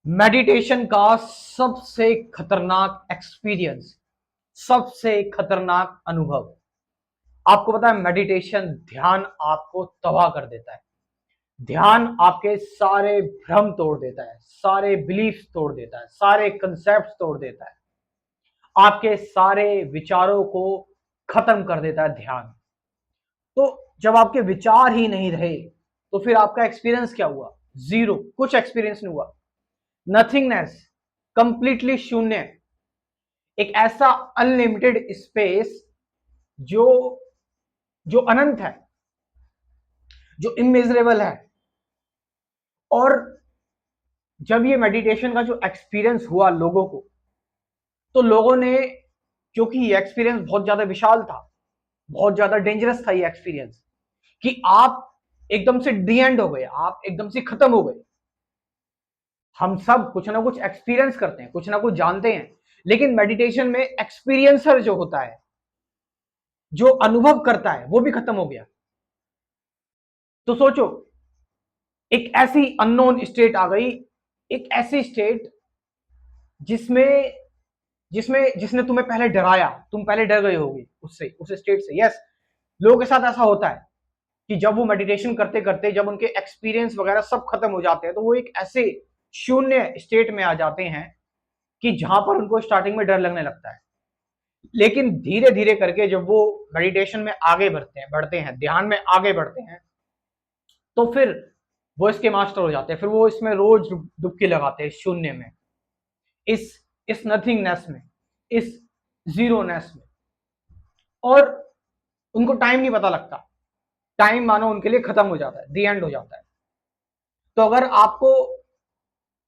Meditation का सबसे खतरनाक एक्सपीरियंस, सबसे खतरनाक अनुभव। आपको पता है मेडिटेशन, ध्यान आपको तबाह कर देता है। ध्यान आपके सारे भ्रम तोड़ देता है, सारे बिलीफ तोड़ देता है, सारे कंसेप्ट तोड़ देता है, आपके सारे विचारों को खत्म कर देता है ध्यान। तो जब आपके विचार ही नहीं रहे तो फिर आपका एक्सपीरियंस क्या हुआ? जीरो, कुछ एक्सपीरियंस नहीं हुआ। नथिंगनेस, कंप्लीटली शून्य। एक ऐसा अनलिमिटेड स्पेस जो जो अनंत है, जो इमेजरेबल है। और जब ये मेडिटेशन का जो एक्सपीरियंस हुआ लोगों को, तो लोगों ने, क्योंकि ये एक्सपीरियंस बहुत ज्यादा विशाल था, बहुत ज्यादा डेंजरस था ये एक्सपीरियंस, कि आप एकदम से डी एंड हो गए, आप एकदम से खत्म हो गए। हम सब कुछ ना कुछ एक्सपीरियंस करते हैं, कुछ ना कुछ जानते हैं, लेकिन मेडिटेशन में एक्सपीरियंसर जो होता है, जो अनुभव करता है, वो भी खत्म हो गया। तो सोचो, एक ऐसी अननोन स्टेट आ गई, एक ऐसी स्टेट जिसमें जिसमें जिसने तुम्हें पहले डराया, तुम पहले डर गए होगे उससे, उस स्टेट से। यस, लोगों के साथ ऐसा होता है कि जब वो मेडिटेशन करते करते, जब उनके एक्सपीरियंस वगैरह सब खत्म हो जाते हैं, तो वो एक ऐसे शून्य स्टेट में आ जाते हैं कि जहां पर उनको स्टार्टिंग में डर लगने लगता है। लेकिन धीरे धीरे करके जब वो मेडिटेशन में आगे बढ़ते हैं, ध्यान में आगे बढ़ते हैं, तो फिर वो इसके मास्टर हो जाते हैं। फिर वो इसमें रोज डुबकी लगाते हैं, शून्य में, इस इस नथिंगनेस में, इस जीरोनेस में। और उनको टाइम नहीं पता लगता, टाइम मानो उनके लिए खत्म हो जाता है, दी एंड हो जाता है। तो अगर आपको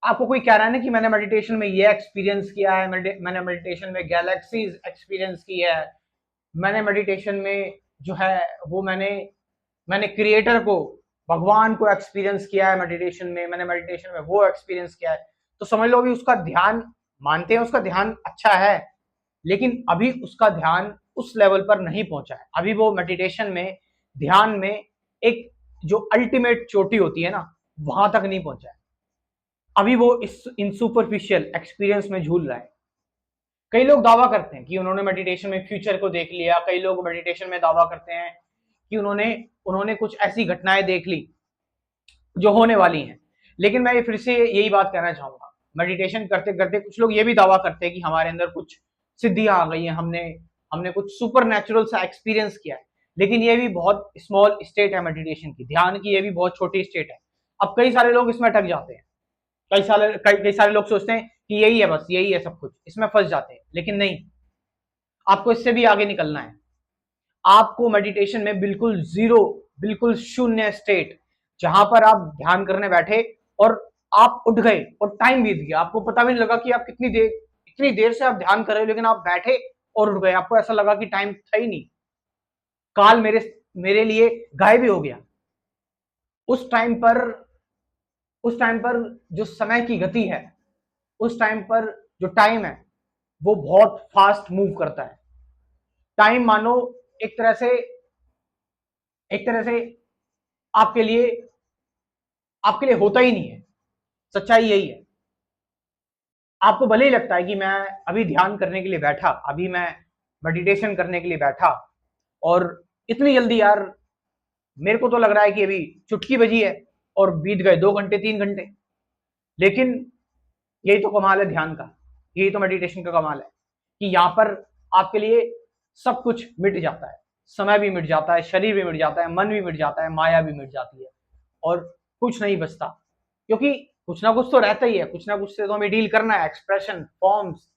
आपको कोई कह रहा है ना कि मैंने मेडिटेशन में ये एक्सपीरियंस किया है, मैंने मेडिटेशन में गैलेक्सीज एक्सपीरियंस की है, मैंने मेडिटेशन में जो है वो मैंने क्रिएटर को, भगवान को एक्सपीरियंस किया है मेडिटेशन में, मैंने मेडिटेशन में वो एक्सपीरियंस किया है, तो समझ लो अभी उसका ध्यान, मानते हैं उसका ध्यान अच्छा है, लेकिन अभी उसका ध्यान उस लेवल पर नहीं पहुंचा है। अभी वो मेडिटेशन में, ध्यान में, एक जो अल्टीमेट चोटी होती है ना, वहां तक नहीं पहुंचा है। अभी वो इस इन सुपरफिशियल एक्सपीरियंस में झूल रहा है। कई लोग दावा करते हैं कि उन्होंने मेडिटेशन में फ्यूचर को देख लिया, कई लोग मेडिटेशन में दावा करते हैं कि उन्होंने उन्होंने कुछ ऐसी घटनाएं देख ली जो होने वाली हैं। लेकिन मैं फिर से यही बात कहना चाहूंगा, मेडिटेशन करते करते कुछ लोग ये भी दावा करते हैं कि हमारे अंदर कुछ सिद्धियां आ गई हैं, हमने हमने कुछ सुपर नेचुरल सा एक्सपीरियंस किया है। लेकिन ये भी बहुत स्मॉल स्टेट है मेडिटेशन की, ध्यान की ये भी बहुत छोटी स्टेट है। अब कई सारे लोग इसमें अटक जाते हैं, कई सारे लोग सोचते हैं कि यही है, बस यही है सब कुछ, इसमें फंस जाते हैं। लेकिन नहीं, आपको इससे भी आगे निकलना है। आपको मेडिटेशन में बिल्कुल जीरो, बिल्कुल शून्य स्टेट, जहां पर आप ध्यान करने बैठे और आप उठ गए और टाइम बीत गया, आपको पता भी नहीं लगा कि आप इतनी देर से आप ध्यान कर रहे हो, लेकिन आप बैठे और उठ गए, आपको ऐसा लगा कि टाइम था ही नहीं, काल मेरे मेरे लिए गायब ही हो गया। उस टाइम पर उस टाइम पर जो समय की गति है, उस टाइम पर जो टाइम है, वो बहुत फास्ट मूव करता है। टाइम मानो एक तरह से एक तरह से आपके लिए आपके लिए होता ही नहीं है। सच्चाई यही है। आपको भले ही लगता है कि मैं अभी ध्यान करने के लिए बैठा, अभी मैं मेडिटेशन करने के लिए बैठा, और इतनी जल्दी यार, मेरे को तो लग रहा है कि अभी चुटकी बजी है और बीत गए 2 घंटे 3 घंटे। लेकिन यही तो कमाल है ध्यान का, यही तो मेडिटेशन का कमाल है, कि यहाँ पर आपके लिए सब कुछ मिट जाता है, समय भी मिट जाता है, शरीर भी मिट जाता है, मन भी मिट जाता है, माया भी मिट जाती है, और कुछ नहीं बचता। क्योंकि कुछ ना कुछ तो रहता ही है, कुछ ना कुछ से तो हमें डील करना है, एक्सप्रेशन, फॉर्म्स,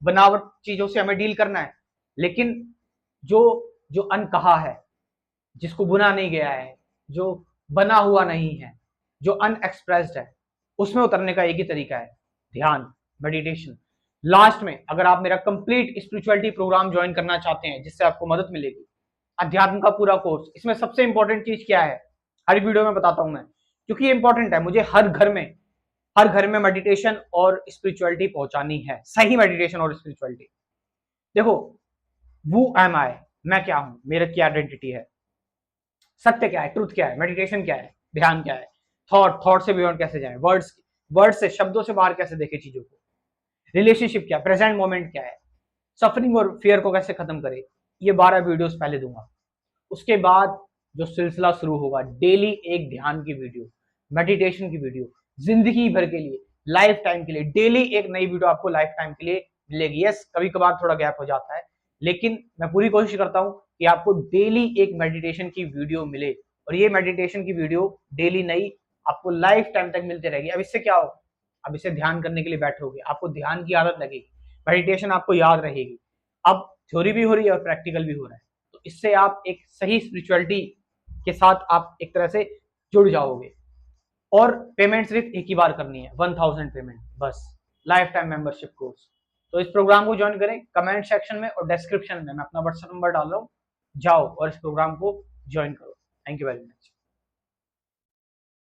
बनावट चीजों से हमें डील करना है। लेकिन जो जो अनकहा है, जिसको बुना नहीं गया है, जो बना हुआ नहीं है, जो अनएक्सप्रेस्ड है, उसमें उतरने का एक ही तरीका है, ध्यान, मेडिटेशन। लास्ट में अगर आप मेरा कंप्लीट स्पिरिचुअलिटी प्रोग्राम ज्वाइन करना चाहते हैं, जिससे आपको मदद मिलेगी, अध्यात्म का पूरा कोर्स, इसमें सबसे इंपॉर्टेंट चीज क्या है, हर वीडियो में बताता हूं मैं, क्योंकि ये इंपॉर्टेंट है। मुझे हर घर में मेडिटेशन और स्पिरिचुअलिटी पहुंचानी है, सही मेडिटेशन और स्पिरिचुअलिटी। देखो, वो एम आई, मैं क्या हूं, मेरा क्या आइडेंटिटी है, सत्य क्या है, ट्रुथ क्या है, मेडिटेशन क्या है, ध्यान क्या है, थॉट से बियॉन्ड कैसे जाए, वर्ड्स वर्ड से, शब्दों से बाहर कैसे देखे चीजों को, रिलेशनशिप क्या, प्रेजेंट मोमेंट क्या है, सफरिंग और फियर को कैसे खत्म करे, ये 12 वीडियोस पहले दूंगा। उसके बाद जो सिलसिला शुरू होगा, डेली एक ध्यान की वीडियो, मेडिटेशन की वीडियो, जिंदगी भर के लिए, लाइफ टाइम के लिए, डेली एक नई वीडियो आपको लाइफ टाइम के लिए मिलेगी। यस, कभी कभार थोड़ा गैप हो जाता है, लेकिन मैं पूरी कोशिश करता हूं कि आपको डेली एक मेडिटेशन की वीडियो मिले, और ये मेडिटेशन की वीडियो डेली नई आपको लाइफ टाइम तक मिलती रहेगी। अब इससे क्या होगा, अब इसे ध्यान करने के लिए बैठोगे, आपको ध्यान की आदत लगेगी, मेडिटेशन आपको याद रहेगी, अब थ्योरी भी हो रही है और प्रैक्टिकल भी हो रहा है, तो इससे आप एक सही स्पिरिचुअलिटी के साथ आप एक तरह से जुड़ जाओगे। और पेमेंट सिर्फ एक ही बार करनी है, 1000 पेमेंट बस, लाइफ टाइम मेंबरशिप कोर्स। तो इस प्रोग्राम को ज्वाइन करें, कमेंट सेक्शन में और डिस्क्रिप्शन में मैं अपना व्हाट्सएप नंबर डाल रहा हूँ, जाओ और इस प्रोग्राम को ज्वाइन करो। Thank you very much.